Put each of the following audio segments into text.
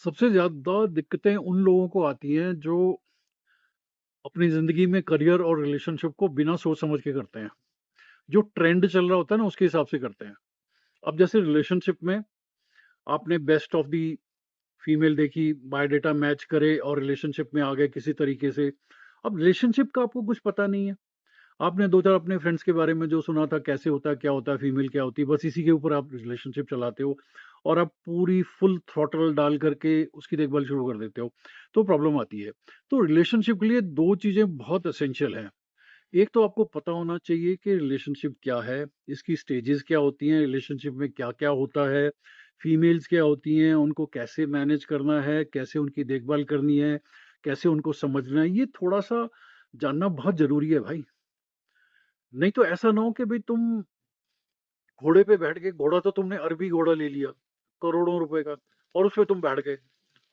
सबसे ज़्यादा दिक्कतें उन लोगों को आती हैं जो अपनी ज़िंदगी में करियर और रिलेशनशिप को बिना सोच समझ के करते हैं। जो ट्रेंड चल रहा होता है ना, उसके हिसाब से करते हैं। अब जैसे रिलेशनशिप में आपने बेस्ट ऑफ दी फीमेल देखी, बायोडाटा मैच करे और रिलेशनशिप में आ गए किसी तरीके से। अब रिलेशनशिप का आपको कुछ पता नहीं है। आपने 2-4 अपने फ्रेंड्स के बारे में जो सुना था, कैसे होता है, क्या होता है, फीमेल क्या होती है, बस इसी के ऊपर आप रिलेशनशिप चलाते हो और आप पूरी फुल थ्रॉटल डाल करके उसकी देखभाल शुरू कर देते हो, तो प्रॉब्लम आती है। तो रिलेशनशिप के लिए 2 चीज़ें बहुत एसेंशियल हैं। एक तो आपको पता होना चाहिए कि रिलेशनशिप क्या है, इसकी स्टेजेस क्या होती हैं, रिलेशनशिप में क्या-क्या होता है, फीमेल्स क्या होती हैं, उनको कैसे मैनेज करना है, कैसे उनकी देखभाल करनी है, कैसे उनको समझना है, ये थोड़ा-सा जानना बहुत ज़रूरी है भाई। नहीं तो ऐसा ना हो कि भई तुम घोड़े पे बैठ के, घोड़ा तो तुमने अरबी घोड़ा ले लिया, करोड़ों रुपए का, और उसपे तुम बैठ गए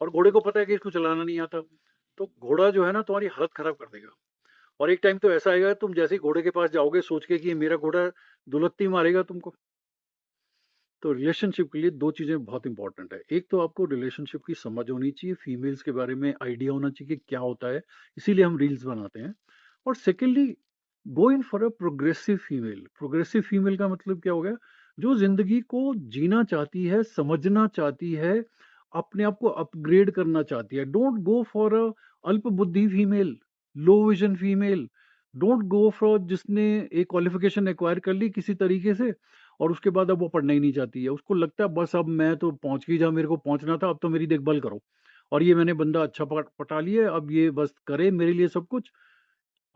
और घोड़े को पता है कि इसको चलाना नहीं आता, तो घोड़ा जो है ना तुम्हारी हालत खराब कर देगा। और एक टाइम तो ऐसा आएगा तुम जैसे ही घोड़े के पास जाओगे सोच के कि ये मेरा घोड़ा, दुलत्ती मारेगा तुमको। तो रिलेशनशिप के लिए 2 चीज़ें बहुत इंपॉर्टेंट है। एक तो आपको रिलेशनशिप की समझ होनी चाहिए, फीमेल्स के बारे में आइडिया होना चाहिए कि क्या होता है, इसीलिए हम रील्स बनाते हैं। और secondly, go in for a progressive female. Progressive female का मतलब क्या हो गया? जो ज़िंदगी को जीना चाहती है, समझना चाहती है, अपने आप को अपग्रेड करना चाहती है। डोंट गो फॉर अ अल्प बुद्धि female, low vision female. Don't go for जिसने एक क्वालिफ़िकेशन एक्वायर कर ली किसी तरीके से और उसके बाद अब वो पढ़ना ही नहीं चाहती है। उसको लगता है बस अब मैं तो पहुँच ही जहाँ मेरे को पहुँचना था, अब तो मेरी देखभाल करो। और ये मैंने बंदा अच्छा पटा लिया है, अब ये बस करे मेरे लिए सब कुछ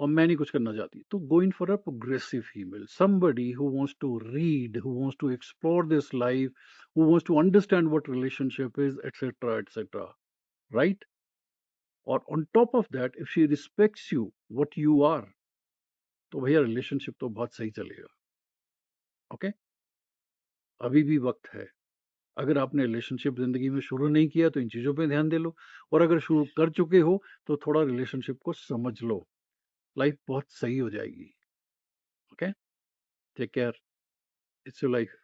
और मैं नहीं कुछ करना चाहती। तो go in for a progressive female, somebody who wants to read, who wants to explore this life, who wants to understand what relationship is, etcetera etcetera, right? और on top of that if she respects you what you are, तो भैया relationship तो बहुत सही चलेगा। Okay, अभी भी वक्त है। अगर आपने रिलेशनशिप ज़िंदगी में शुरू नहीं किया तो इन चीज़ों पे ध्यान दे लो, और अगर शुरू कर चुके हो तो थोड़ा रिलेशनशिप को समझ लो। लाइफ बहुत सही हो जाएगी। Okay, take care, it's your life.